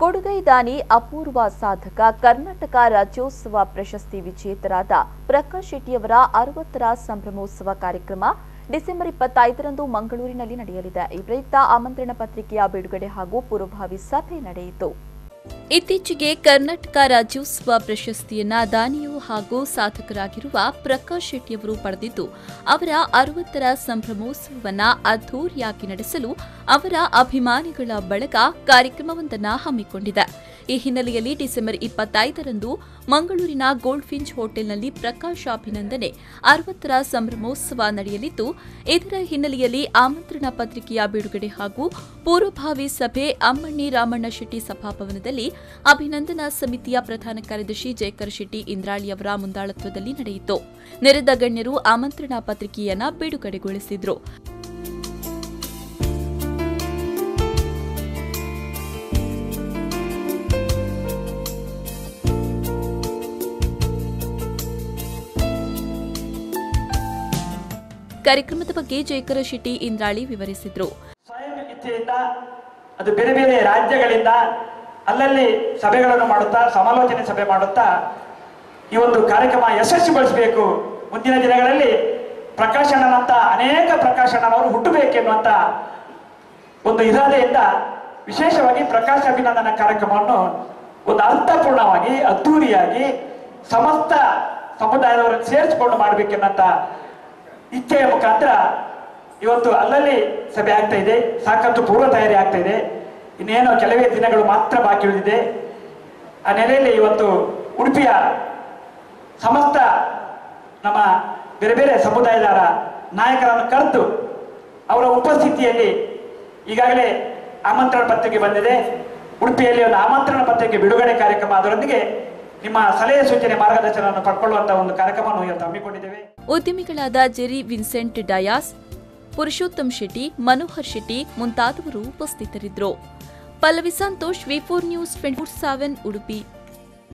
ಕೊಡುಗೈ ದಾನಿ ಅಪೂರ್ವ ಸಾಧಕ ಕರ್ನಾಟಕ ರಾಜ್ಯೋತ್ಸವ ಪ್ರಶಸ್ತಿ ವಿಜೇತರಾದ ಪ್ರಕಾಶ್ ಶೆಟ್ಟಿಯವರ 60ರ ಸಂಭ್ರಮೋತ್ಸವ ಕಾರ್ಯಕ್ರಮ ಡಿಸೆಂಬರ್ 25ರಂದು ಮಂಗಳೂರಿನಲ್ಲಿ ನಡೆಯಲಿದೆ. ಈ ಪ್ರಯುಕ್ತ ಆಮಂತ್ರಣ ಪತ್ರಿಕೆಯ ಬಿಡುಗಡೆ ಹಾಗೂ ಪೂರ್ವಭಾವಿ ಸಭೆ ನಡೆಯಿತು. ಇತ್ತೀಚೆಗೆ ಕರ್ನಾಟಕ ರಾಜ್ಯೋತ್ಸವ ಪ್ರಶಸ್ತಿಯನ್ನ ದಾನಿಯೂ ಹಾಗೂ ಸಾಧಕರಾಗಿರುವ ಪ್ರಕಾಶ್ ಶೆಟ್ಟಿಯವರು ಪಡೆದಿದ್ದು, ಅವರ 60ರ ಸಂಭ್ರಮೋತ್ಸವವನ್ನು ಅದ್ಧೂರಿಯಾಗಿ ನಡೆಸಲು ಅವರ ಅಭಿಮಾನಿಗಳ ಬಳಗ ಕಾರ್ಯಕ್ರಮವೊಂದನ್ನು ಹಮ್ಮಿಕೊಂಡಿದೆ. ಈ ಹಿನ್ನೆಲೆಯಲ್ಲಿ ಡಿಸೆಂಬರ್ 25ರಂದು ಮಂಗಳೂರಿನ ಗೋಲ್ಡ್ ಫಿಂಚ್ ಹೋಟೆಲ್ನಲ್ಲಿ ಪ್ರಕಾಶ್ ಅಭಿನಂದನೆ 60ರ ಸಂಭ್ರಮೋತ್ಸವ ನಡೆಯಲಿದ್ದು, ಇದರ ಹಿನ್ನೆಲೆಯಲ್ಲಿ ಆಮಂತ್ರಣ ಪತ್ರಿಕೆಯ ಬಿಡುಗಡೆ ಹಾಗೂ ಪೂರ್ವಭಾವಿ ಸಭೆ ಅಮ್ಮಣ್ಣಿ ರಾಮಣ್ಣ ಶೆಟ್ಟಿ ಸಭಾಭವನದಲ್ಲಿ ಅಭಿನಂದನಾ ಸಮಿತಿಯ ಪ್ರಧಾನ ಕಾರ್ಯದರ್ಶಿ ಜಯಕರ್ ಶೆಟ್ಟಿ ಇಂದ್ರಾಳಿಯವರ ಮುಂದಾಳತ್ವದಲ್ಲಿ ನಡೆಯಿತು. ನೆರೆದ ಗಣ್ಯರು ಆಮಂತ್ರಣ ಪತ್ರಿಕೆಯನ್ನು ಬಿಡುಗಡೆಗೊಳಿಸಿದರು. ಕಾರ್ಯಕ್ರಮದ ಬಗ್ಗೆ ಜಯಕರ ಶೆಟ್ಟಿ ಇಂದ್ರಾಳಿ ವಿವರಿಸಿದರು. ಸ್ವಯಂ ಇಚ್ಛೆಯಿಂದ ಅದು ಬೇರೆ ಬೇರೆ ರಾಜ್ಯಗಳಿಂದ ಅಲ್ಲಲ್ಲಿ ಸಭೆಗಳನ್ನು ಮಾಡುತ್ತಾ ಸಮಾಲೋಚನೆ ಸಭೆ ಮಾಡುತ್ತಾ ಈ ಒಂದು ಕಾರ್ಯಕ್ರಮ ಯಶಸ್ವಿಗೊಳಿಸಬೇಕು. ಮುಂದಿನ ದಿನಗಳಲ್ಲಿ ಪ್ರಕಾಶಣ್ಣನಂತ ಅನೇಕ ಪ್ರಕಾಶಣ್ಣನವರು ಹುಟ್ಟಬೇಕೆನ್ನುವಂತ ಒಂದು ಇರಾದೆಯಿಂದ ವಿಶೇಷವಾಗಿ ಪ್ರಕಾಶ್ ಅಭಿನಂದನಾ ಕಾರ್ಯಕ್ರಮವನ್ನು ಒಂದು ಅರ್ಥಪೂರ್ಣವಾಗಿ ಅದ್ಧೂರಿಯಾಗಿ ಸಮಸ್ತ ಸಮುದಾಯದವರನ್ನು ಸೇರಿಸಿಕೊಂಡು ಮಾಡಬೇಕೆನ್ನುವಂತ ಇಚ್ಛೆಯ ಮುಖಾಂತರ ಇವತ್ತು ಅಲ್ಲಲ್ಲಿ ಸಭೆ ಆಗ್ತಾ ಇದೆ. ಸಾಕಷ್ಟು ಪೂರ್ವ ತಯಾರಿ ಆಗ್ತಾ ಇದೆ. ಇನ್ನೇನು ಕೆಲವೇ ದಿನಗಳು ಮಾತ್ರ ಬಾಕಿ ಉಳಿದಿದೆ. ಆ ನೆಲೆಯಲ್ಲಿ ಇವತ್ತು ಉಡುಪಿಯ ಸಮಸ್ತ ನಮ್ಮ ಬೇರೆ ಬೇರೆ ಸಮುದಾಯದ ನಾಯಕರನ್ನು ಕರೆದು ಅವರ ಉಪಸ್ಥಿತಿಯಲ್ಲಿ ಈಗಾಗಲೇ ಆಮಂತ್ರಣ ಪತ್ರಿಕೆ ಬಂದಿದೆ. ಉಡುಪಿಯಲ್ಲಿ ಒಂದು ಆಮಂತ್ರಣ ಪತ್ರಿಕೆ ಬಿಡುಗಡೆ ಕಾರ್ಯಕ್ರಮ, ಅದರೊಂದಿಗೆ ನಿಮ್ಮ ಸಲಹೆ ಸೂಚನೆ ಮಾರ್ಗದರ್ಶನವನ್ನು ಪಡ್ಕೊಳ್ಳುವಂತಹ ಒಂದು ಕಾರ್ಯಕ್ರಮವನ್ನು ಇವತ್ತು ಹಮ್ಮಿಕೊಂಡಿದ್ದೇವೆ. ಉದ್ಯಮಿಗಳಾದ ಜೆರಿ ವಿನ್ಸೆಂಟ್ ಡಯಾಸ್, ಪುರುಷೋತ್ತಮ್ ಶೆಟ್ಟಿ, ಮನೋಹರ್ ಶೆಟ್ಟಿ ಮುಂತಾದವರು ಉಪಸ್ಥಿತರಿದ್ದರು. ಪಲ್ಲವಿ ಸಂತೋಷ್, ವಿ4 ನ್ಯೂಸ್ 24/7 ಉಡುಪಿ.